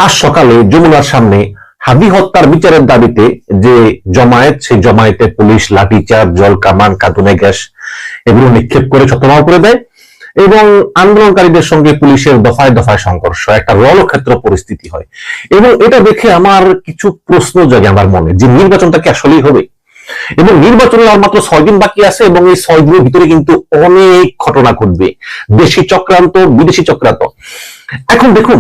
আজ সকালে যমুনার সামনে হাদি হত্যার বিচারের দাবিতে যে জমায়েত, সেই জমায়েতে পুলিশ লাঠিচার্জ, জল কামান, কাঁদুনে গ্যাস এগুলো নিক্ষেপ করে ছত্রভঙ্গ করে দেয় এবং আন্দোলনকারীদের সঙ্গে পুলিশের দফায় দফায় সংঘর্ষ, একটা রণক্ষেত্র পরিস্থিতি হয়। এবং এটা দেখে আমার কিছু প্রশ্ন জাগে আমার মনে, যে নির্বাচনটা কি আসলেই হবে? এবং নির্বাচনের আর মাত্র 6 দিন বাকি আছে এবং এই 6 দিনের ভিতরে কিন্তু অনেক ঘটনা ঘটবে, দেশি চক্রান্ত, বিদেশি চক্রান্ত। এখন দেখুন,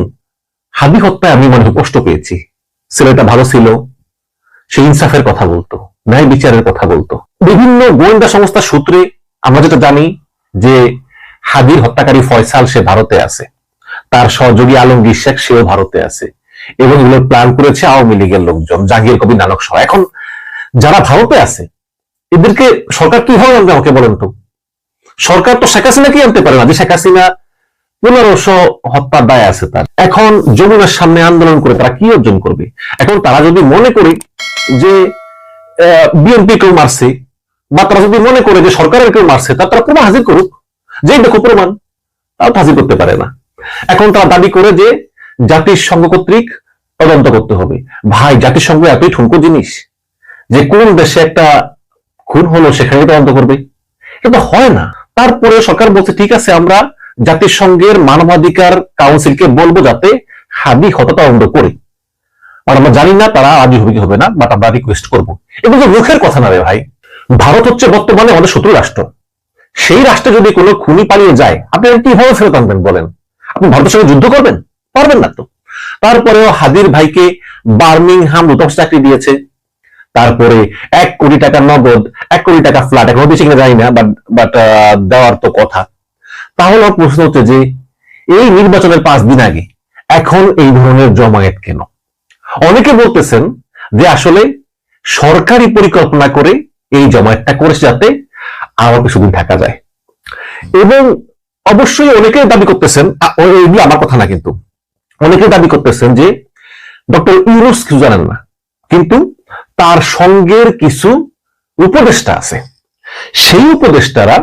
হাদি হত্যায় আমি মনে কষ্ট পেয়েছি। ছেলেটা ভালো ছিল, সে ইনসাফের কথা বলতো, ন্যায় বিচারের কথা বলতো। বিভিন্ন গোয়েন্দা সংস্থার সূত্রে আমরা যেটা জানি যে হাদির হত্যাকারী ফয়সাল সে ভারতে আছে, তার সহযোগী আলমগীর শেখ সেও ভারতে আছে এবং এগুলো প্ল্যান করেছে আওয়ামী লীগের লোকজন, জাহাঙ্গীর কবির নানক সহ। এখন যারা ভারতে আছে এদেরকে সরকার কিভাবে আনবে আমাকে বলেন তো? সরকার তো শেখ হাসিনাকে আনতে পারে না, যে শেখ হাসিনা 1500 হত্যার দায় আছে তার। এখন যমুনার সামনে আন্দোলন করে তারা কি অর্জন করবে? এখন তারা যদি মনে করে যে বিএনপি কেউ মারছে, বা তারা যদি মনে করে যে সরকারের কেউ মারছে, তারা প্রমাণ হাজির করুক, যে দেখো প্রমাণ, তাও হাজির করতে পারে না। এখন তারা দাবি করে যে জাতিসংঘ কর্তৃক তদন্ত করতে হবে। ভাই, জাতিসংঘ এতই ঠুনকো জিনিস যে কোন দেশে একটা খুন হলো সেখানে তদন্ত করবে? এটা হয় না। তারপরে সরকার বলছে ঠিক আছে, আমরা জাতিসংঘের মানবাধিকার কাউন্সিলকে বলবো যাতে হাদি হত্যা তদন্ত করে। আর আমরা জানি না তারা রাজি হবে কি হবে না, বাট আমরা রিকোয়েস্ট করবো। এবং মুখের কথা না রে ভাই, ভারত হচ্ছে বর্তমানে আমাদের শত্রু রাষ্ট্র। সেই রাষ্ট্রে যদি কোনো খুনি পালিয়ে যায়, আপনি কিভাবে ফেরত আনবেন বলেন? আপনি ভারতের সঙ্গে যুদ্ধ করবেন? পারবেন না তো। তারপরেও হাদির ভাইকে বার্মিংহাম দূতাবাস চাকরি দিয়েছে, তারপরে 1 কোটি টাকা নগদ, 1 কোটি টাকা ফ্ল্যাট, এখন বেশি কিনা জানি না, বাট দেওয়ার তো কথা। তাহলে প্রশ্ন হচ্ছে যে এই নির্বাচনের 5 দিন আগে এখন এই ধরনের জমায়েত কেন? অনেকে বলতেছেন যে আসলে সরকারি পরিকল্পনা করে এই জমায়েতটা করেছে যাতে আরো কিছুদিন থাকা যায়। এবং অবশ্যই অনেকে দাবি করতেছেন, এগুলো আমার কথা না, কিন্তু অনেকে দাবি করতেছেন যে ডক্টর ইউনূস কিছু জানেন না, কিন্তু তার সঙ্গের কিছু উপদেষ্টা আছে, সেই উপদেষ্টারা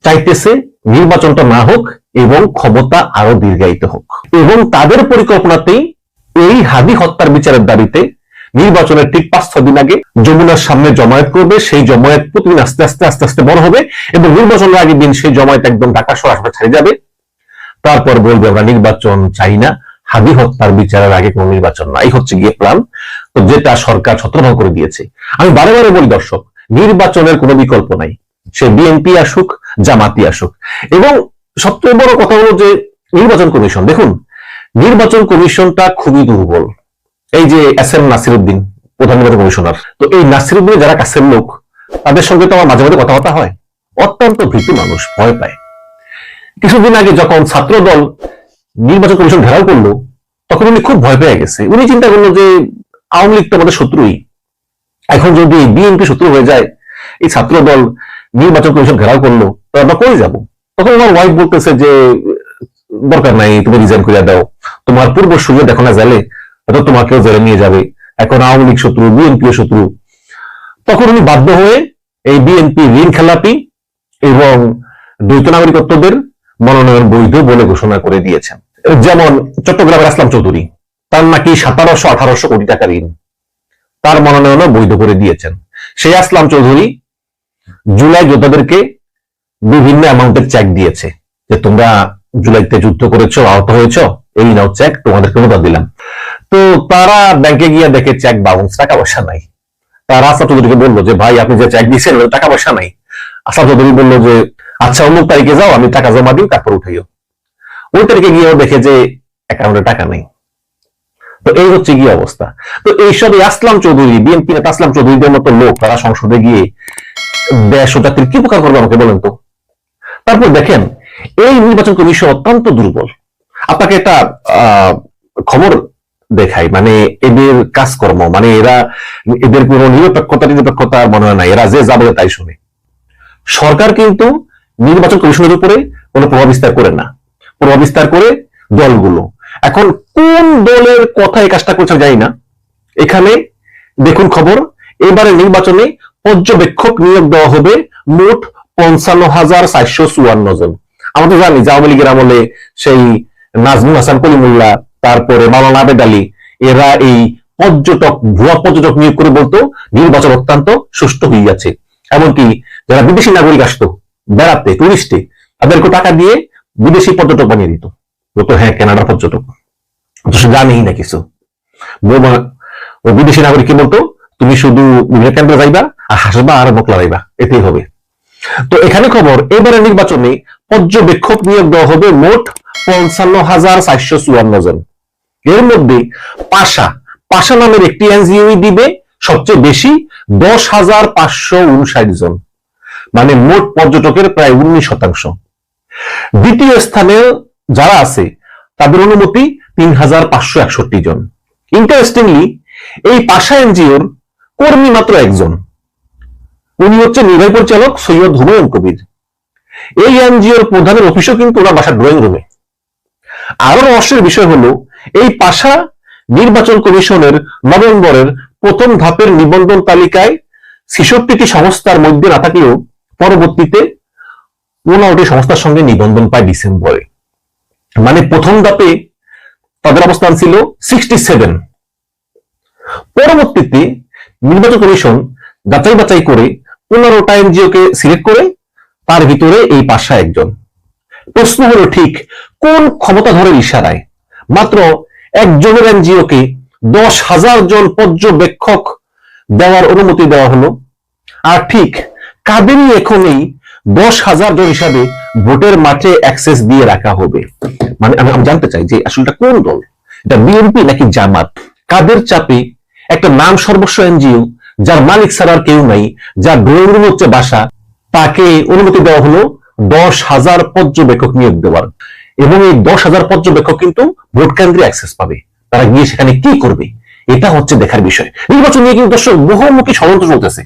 চাইতেছে নির্বাচনটা না হোক এবং ক্ষমতা আরো দীর্ঘায়িত হোক। এবং তাদের পরিকল্পনাতেই এই হাদি হত্যার বিচারের দাবিতে নির্বাচনের ঠিক 5-6 দিন আগে যমুনার সামনে জমায়েত করবে। সেই জমায়েত প্রতিদিন আস্তে আস্তে আস্তে আস্তে বড় হবে এবং নির্বাচনের আগের দিন সেই জমায়েত একদম ঢাকা সরাসরি ছেড়ে যাবে। তারপর বলবে আমরা নির্বাচন চাই না, হাদি হত্যার বিচারের আগে কোন নির্বাচন না। এই হচ্ছে গিয়ে প্ল্যান, তো যেটা সরকার ছত্রভঙ্গ করে দিয়েছে। আমি বারে বারে বলি দর্শক, নির্বাচনের কোনো বিকল্প নাই, সে বিএনপি আসুক, জামাতি আসুক। এবং সবচেয়ে বড় কথা হলো যে নির্বাচন কমিশন, দেখুন নির্বাচন কমিশনটা খুবই দুর্বল। এই যে এস.এম. নাসিরউদ্দিন প্রধান নির্বাচন কমিশনার, তো এই নাসিরউদ্দিনের যারা কাছের লোক, তাদের সঙ্গে তো আমার মাঝে মাঝে কথাবার্তা হয়। অত্যন্ত ভীতু মানুষ, ভয় পায়। কিছুদিন আগে যখন ছাত্র দল নির্বাচন কমিশন ঘেরাও করলো, তখন উনি খুব ভয় পেয়ে গেছে। উনি চিন্তা করলো যে আওয়ামী লীগ তো আমাদের শত্রুই, এখন যদি বিএনপি শত্রু হয়ে যায়, এই ছাত্র দল নির্বাচন কমিশন ঘেরাও করলো, তো আমরা করে যাবো। তখন আমার ওয়াইফ বলতেছে যে দরকার নাই, তুমি রিজাইন করে দাও, তোমার পূর্ব সুযোগ দেখো না জেলে, হয়তো তোমাকেও জেলে নিয়ে যাবে, এখন আওয়ামী লীগ শত্রু, বিএনপি শত্রু। তখন উনি বাধ্য হয়ে এই বিএনপি ঋণ খেলাপি এবং দ্বৈত নাগরিকত্বদের মনোনয়ন বৈধ বলে ঘোষণা করে দিয়েছেন। যেমন চট্টগ্রামের আসলাম চৌধুরী, তার নাকি 1700-1800 কোটি টাকা ঋণ, তার মনোনয়নও বৈধ করে দিয়েছেন। সেই আসলাম চৌধুরী জুলাই যোদ্ধাদেরকে বিভিন্ন অ্যামাউন্টের চেক দিয়েছে যে তোমরা জুলাইতে যুদ্ধ করেছো, আহত হয়েছ, এই নাও চেক, তোমাদেরকে অনুদান দিলাম। তো তারা ব্যাংকে গিয়ে দেখে চেক বাউন্স, টাকা পয়সা নাই। তারা আসলাম চৌধুরীকে বললো যে ভাই আপনি যে চেক দিয়েছেন টাকা পয়সা নাই। আসলাম চৌধুরী বললো যে আচ্ছা অমুক তারিখে যাও, আমি টাকা জমা দিই, তারপর উঠাইও। ওই তারিখে গিয়েও দেখে যে অ্যাকাউন্টে টাকা নেই। তো এই হচ্ছে গিয়ে অবস্থা। তো এইসব আসলাম চৌধুরী, বিএনপি নেতা আসলাম চৌধুরীদের মতো লোক, তারা সংসদে গিয়ে দেশ ও জাতির কি উপকার করবে আমাকে বলেন তো? তারপর দেখেন এই নির্বাচন কমিশন অত্যন্ত দুর্বল। আপনাকে একটা খবর দেখাই, মানে এদের কাজকর্ম, মানে এদের কোনো নিরপেক্ষতা মনে হয় না, এরা যে যা বলে তাই শুনে। সরকার কিন্তু নির্বাচন কমিশনের উপরে কোনো প্রভাব বিস্তার করে না, প্রভাব বিস্তার করে দলগুলো। এখন কোন দলের কথা এই কাজটা করছে জানি না। এখানে দেখুন খবর, এবারে নির্বাচনে পর্যবেক্ষক নিয়োগ দেওয়া হবে মোট 55,454 জন। আমরা তো জানি যে আওয়ামী লীগের আমলে সেই নাজমুল হাসান কলিমুল্লাহ, তারপরে মাওলানা আবেদ আলী, এরা এই ভুয়া পর্যটক নিয়োগ করে বলতো নির্বাচন অত্যন্ত সুষ্ঠু হইয়াছে। এমনকি যারা বিদেশি নাগরিক আসতো বেড়াতে, টুরিস্টে, তাদেরকে টাকা দিয়ে বিদেশি পর্যটক বানিয়ে দিত, বলতো হ্যাঁ কানাডার পর্যটক, জানেই না কিছু। ও বিদেশি নাগরিককে বলতো তুমি শুধু কেন্দ্রে যাইবা আর হাসবা আর মুখ লড়াইবা, এতেই হবে। তো এখানে খবর, এবারে নির্বাচনে পর্যবেক্ষক নিয়োগ দেওয়া হবে মোট ৫৫,৪৫৪ জন। এর মধ্যে পাশা নামের একটি এনজিও দিবে সবচেয়ে বেশি ১০,৫৫৯ জন, মানে মোট পর্যটকের প্রায় ১৯%। দ্বিতীয় স্থানে যারা আছে তাদের অনুমতি ৩,৫৬১ জন। ইন্টারেস্টিংলি এই পাশা এনজিওর কর্মী মাত্র একজন, উনি হচ্ছে নির্বাহী পরিচালক সৈয়দ হুমায়ুন কবির। এই এনজিওর প্রধানের অফিসও কিন্তু ওনার বাসার ড্রয়িং রুমে। আরো রহস্যের বিষয় হলো এই পাশা নির্বাচন কমিশনের নভেম্বরের প্রথম ধাপের নিবন্ধন তালিকায় ৬৬টি সংস্থার মধ্যে না থাকলেও পরবর্তীতে ১৫টি সংস্থার সঙ্গে নিবন্ধন পায় ডিসেম্বরে। মানে প্রথম ধাপে তাদের অবস্থান ছিল 67। পরবর্তীতে নির্বাচন কমিশন যাচাই বাছাই করে ১৫টা এনজিওকে সিলেক্ট করে, তার ভিতরে এই পাশা একজন। প্রশ্ন হলো ঠিক কোন ক্ষমতাধরের ইশারায় মাত্র একজনের এনজিওকে ১০,০০০ জন পর্যবেক্ষক দেওয়ার অনুমতি দেওয়া হলো, আর ঠিক কাদেরই এখন এই ১০,০০০ জন হিসাবে ভোটের মাঠে অ্যাক্সেস দিয়ে রাখা হবে? মানে আমি জানতে চাই যে আসলে কোন দল, এটা বিএনপি নাকি জামাত? কাদের চাপে একটা নাম সর্বস্ব এনজিও, যার মালিক ছাড়া আর কেউ নাই, যার ড্রয়িং রুম হচ্ছে বাসা, তাকে অনুমতি দেওয়া হলো ১০,০০০ পর্যবেক্ষক নিয়োগ দেওয়ার? এবং এই ১০,০০০ পর্যবেক্ষক কিন্তু ভোট কেন্দ্রে অ্যাক্সেস পাবে। তারা গিয়ে সেখানে কি করবে, এটা হচ্ছে দেখার বিষয়। নির্বাচন নিয়ে কিন্তু দর্শক বহুমুখী ষড়যন্ত্র চলতেছে।